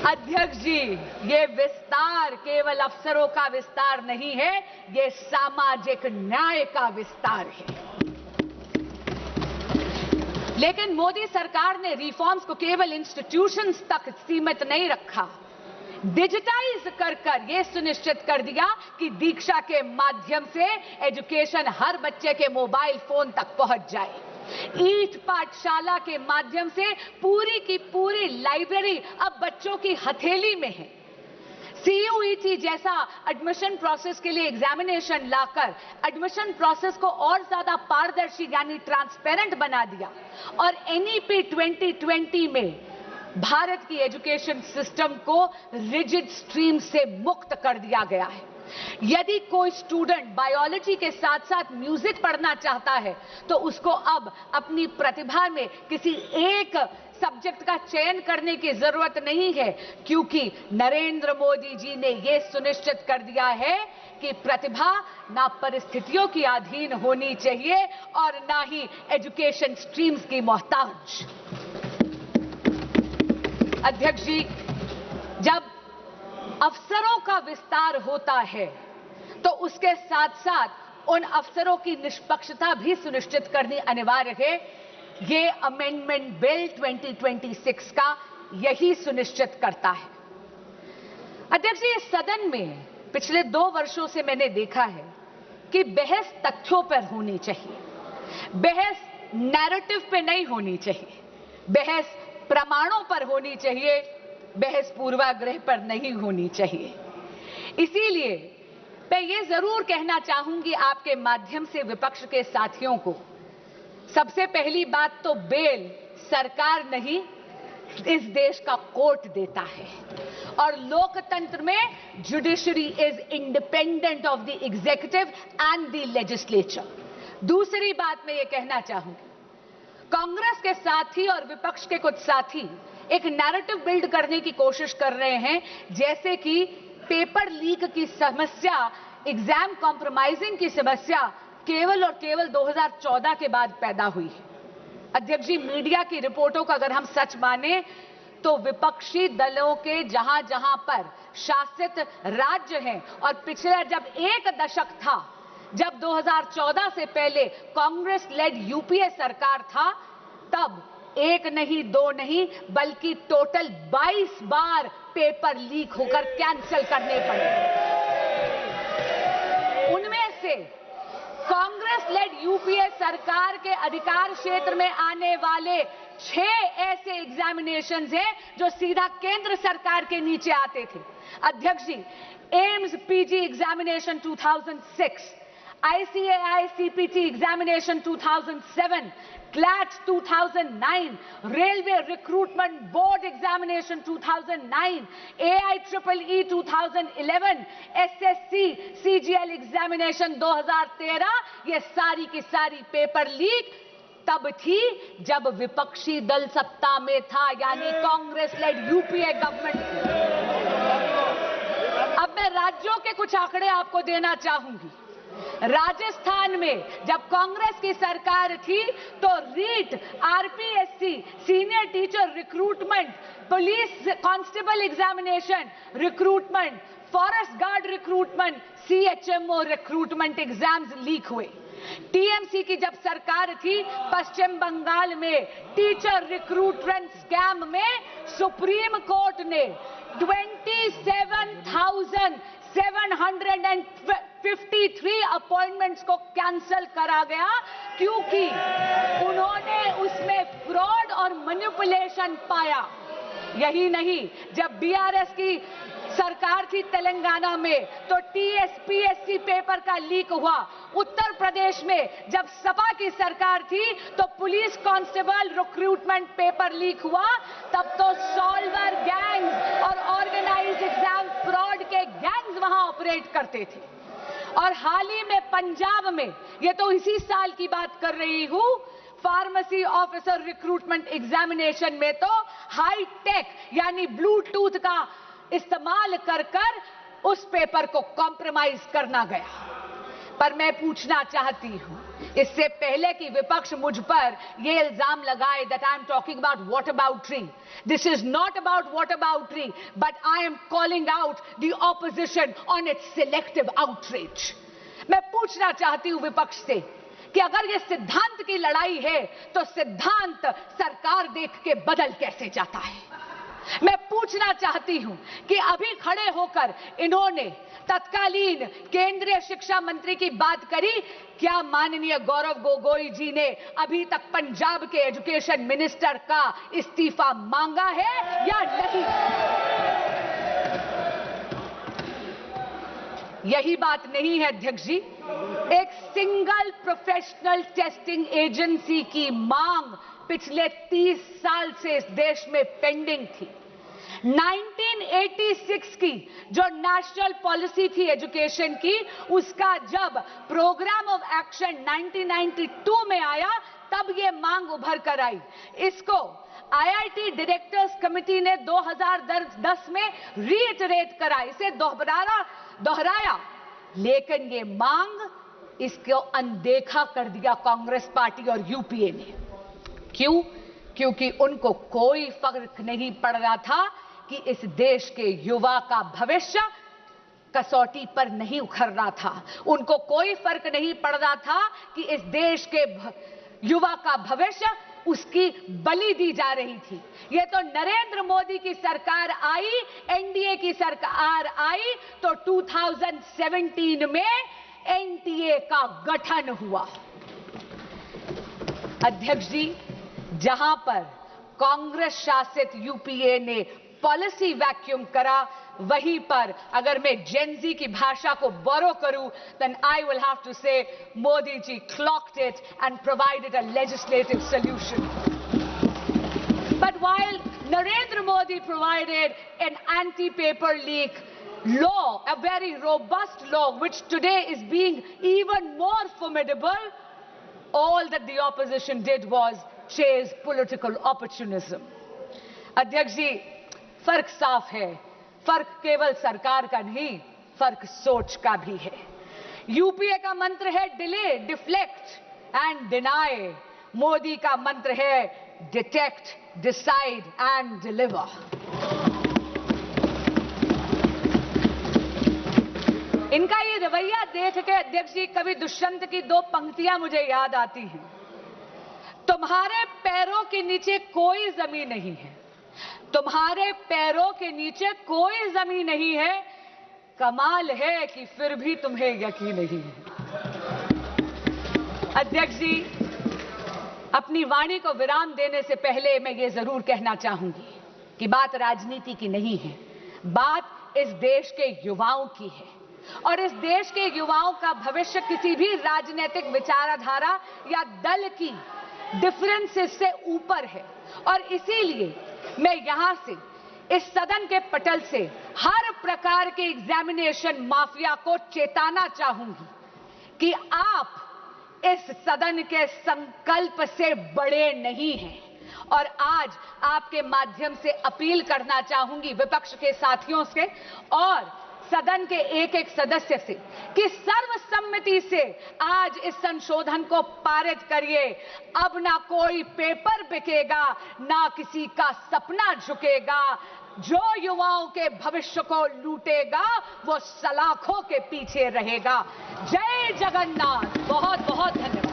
अध्यक्ष जी, ये विस्तार केवल अफसरों का विस्तार नहीं है, ये सामाजिक न्याय का विस्तार है। लेकिन मोदी सरकार ने रिफॉर्म्स को केवल इंस्टीट्यूशंस तक सीमित नहीं रखा, डिजिटाइज कर यह सुनिश्चित कर दिया कि दीक्षा के माध्यम से एजुकेशन हर बच्चे के मोबाइल फोन तक पहुंच जाए। ईट पाठशाला के माध्यम से पूरी की पूरी लाइब्रेरी अब बच्चों की हथेली में है। CUET जैसा एडमिशन प्रोसेस के लिए एग्जामिनेशन लाकर एडमिशन प्रोसेस को और ज्यादा पारदर्शी यानी ट्रांसपेरेंट बना दिया और NEP 2020 में भारत की एजुकेशन सिस्टम को रिजिड स्ट्रीम से मुक्त कर दिया गया है। यदि कोई स्टूडेंट बायोलॉजी के साथ साथ म्यूजिक पढ़ना चाहता है तो उसको अब अपनी प्रतिभा में किसी एक सब्जेक्ट का चयन करने की जरूरत नहीं है, क्योंकि नरेंद्र मोदी जी ने यह सुनिश्चित कर दिया है कि प्रतिभा ना परिस्थितियों की अधीन होनी चाहिए और ना ही एजुकेशन स्ट्रीम्स की मोहताज। अध्यक्ष जी, जब अफसरों का विस्तार होता है तो उसके साथ साथ उन अफसरों की निष्पक्षता भी सुनिश्चित करनी अनिवार्य है। ये अमेंडमेंट बिल 2026 का यही सुनिश्चित करता है। अध्यक्ष जी, इस सदन में पिछले 2 वर्षों से मैंने देखा है कि बहस तथ्यों पर होनी चाहिए, बहस नैरेटिव पे नहीं होनी चाहिए, बहस प्रमाणों पर होनी चाहिए, बहस पूर्वाग्रह पर नहीं होनी चाहिए। इसीलिए मैं ये जरूर कहना चाहूंगी आपके माध्यम से विपक्ष के साथियों को, सबसे पहली बात तो बेल सरकार नहीं इस देश का कोर्ट देता है और लोकतंत्र में judiciary is independent of the executive and the legislature. दूसरी बात मैं ये कहना चाहूंगी, कांग्रेस के साथी और विपक्ष के कुछ साथी एक नैरेटिव बिल्ड करने की कोशिश कर रहे हैं, जैसे कि पेपर लीक की समस्या, एग्जाम कॉम्प्रोमाइजिंग की समस्या केवल और केवल 2014 के बाद पैदा हुई है। अध्यक्ष जी, मीडिया की रिपोर्टों का अगर हम सच माने तो विपक्षी दलों के जहां जहां पर शासित राज्य हैं और पिछले जब एक दशक था, जब 2014 से पहले कांग्रेस लेड यूपीए सरकार था, तब एक नहीं दो नहीं बल्कि टोटल 22 बार पेपर लीक होकर कैंसिल करने पड़े। उनमें से कांग्रेस लेड यूपीए सरकार के अधिकार क्षेत्र में आने वाले 6 ऐसे एग्जामिनेशंस हैं जो सीधा केंद्र सरकार के नीचे आते थे। अध्यक्ष ji, AIIMS PG examination 2006, ICAI CPT examination 2007, CLAT 2009, Railway Recruitment Board examination 2009, AIEEE 2011, SSC CGL examination 2013, ये सारी की सारी पेपर लीक तब थी जब विपक्षी दल सत्ता में था, यानी कांग्रेस लेड यूपीए गवर्नमेंट थी। अब मैं राज्यों के कुछ आंकड़े आपको देना चाहूंगी। राजस्थान में जब कांग्रेस की सरकार थी तो REET, RPSC, senior teacher recruitment, police constable examination recruitment, forest guard recruitment, CHMO recruitment exams leak हुए। TMC की जब सरकार थी, पश्चिम बंगाल में टीचर रिक्रूटमेंट स्कैम में सुप्रीम कोर्ट ने 27,753 अपॉइंटमेंट्स को कैंसिल करा गया, क्योंकि उन्होंने उसमें फ्रॉड और मैनिपुलेशन पाया। यही नहीं, जब BRS की सरकार थी तेलंगाना में तो TSPSC पेपर का लीक हुआ। उत्तर प्रदेश में जब सपा की सरकार थी तो police constable recruitment paper leak हुआ। तब तो सॉल्वर गैंग्स और ऑर्गेनाइज्ड एग्जाम फ्रॉड के गैंग्स वहां ऑपरेट करते थे। और हाल ही में पंजाब में, ये तो इसी साल की बात कर रही हूं, फार्मेसी ऑफिसर रिक्रूटमेंट एग्जामिनेशन में तो हाई टेक यानी ब्लूटूथ का इस्तेमाल कर उस पेपर को कॉम्प्रोमाइज करना गया। पर मैं पूछना चाहती हूं, इससे पहले कि विपक्ष मुझ पर यह इल्जाम लगाए that I am talking about whataboutery, this is not about whataboutery, but I am calling out the opposition on its selective outreach. मैं पूछना चाहती हूं विपक्ष से कि अगर यह सिद्धांत की लड़ाई है तो सिद्धांत सरकार देख के बदल कैसे जाता है। मैं पूछना चाहती हूं कि अभी खड़े होकर इन्होंने तत्कालीन केंद्रीय शिक्षा मंत्री की बात करी, क्या माननीय गौरव गोगोई जी ने अभी तक पंजाब के एजुकेशन मिनिस्टर का इस्तीफा मांगा है या नहीं? यही बात नहीं है अध्यक्ष जी, एक सिंगल प्रोफेशनल टेस्टिंग एजेंसी की मांग पिछले 30 साल से इस देश में पेंडिंग थी। 1986 की जो नेशनल पॉलिसी थी एजुकेशन की, उसका जब प्रोग्राम ऑफ एक्शन 1992 में आया तब यह मांग उभर कर आई। इसको आईआईटी डायरेक्टर्स कमेटी ने 2010 में रीइटरेट करा, इसे दोहराया, लेकिन ये मांग इसको अनदेखा कर दिया कांग्रेस पार्टी और यूपीए ने। क्यों? क्योंकि उनको कोई फर्क नहीं पड़ रहा था कि इस देश के युवा का भविष्य कसौटी पर नहीं उखड़ रहा था। उनको कोई फर्क नहीं पड़ रहा था कि इस देश के युवा का भविष्य उसकी बलि दी जा रही थी। यह तो नरेंद्र मोदी की सरकार आई, एनडीए की सरकार आई तो 2017 में एनटीए का गठन हुआ। अध्यक्ष जी, जहां पर कांग्रेस शासित यूपीए ने पॉलिसी वैक्यूम करा, वहीं पर अगर मैं जेनजी की भाषा को बोरो करूं, then I will have to say Modi ji clocked it and provided a legislative solution. But while Narendra Modi provided an anti-paper leak law, a very robust law which today is being even more formidable, all that the opposition did was chase political opportunism. अध्यक्ष जी, फर्क साफ है, फर्क केवल सरकार का नहीं, फर्क सोच का भी है। यूपीए का मंत्र है delay, deflect and deny, Modi का मंत्र है डिटेक्ट, डिसाइड एंड डिलीवर। इनका ये रवैया देख के अध्यक्ष जी, कभी दुष्यंत की 2 पंक्तियां मुझे याद आती हैं। तुम्हारे पैरों के नीचे कोई जमीन नहीं है, तुम्हारे पैरों के नीचे कोई जमीन नहीं है, कमाल है कि फिर भी तुम्हें यकीन नहीं है। अध्यक्ष जी, अपनी वाणी को विराम देने से पहले मैं ये जरूर कहना चाहूंगी कि बात राजनीति की नहीं है, बात इस देश के युवाओं की है। और इस देश के युवाओं का भविष्य किसी भी राजनीतिक विचारधारा या दल की डिफरेंसेस से ऊपर है। और इसीलिए मैं यहां से, इस सदन के पटल से हर प्रकार के एग्जामिनेशन माफिया को चेताना चाहूंगी कि आप इस सदन के संकल्प से बड़े नहीं हैं। और आज आपके माध्यम से अपील करना चाहूंगी विपक्ष के साथियों से और सदन के एक एक सदस्य से कि सर्वसम्मति से आज इस संशोधन को पारित करिए। अब ना कोई पेपर बिकेगा, ना किसी का सपना झुकेगा। जो युवाओं के भविष्य को लूटेगा वो सलाखों के पीछे रहेगा। जय जगन्नाथ। बहुत बहुत धन्यवाद।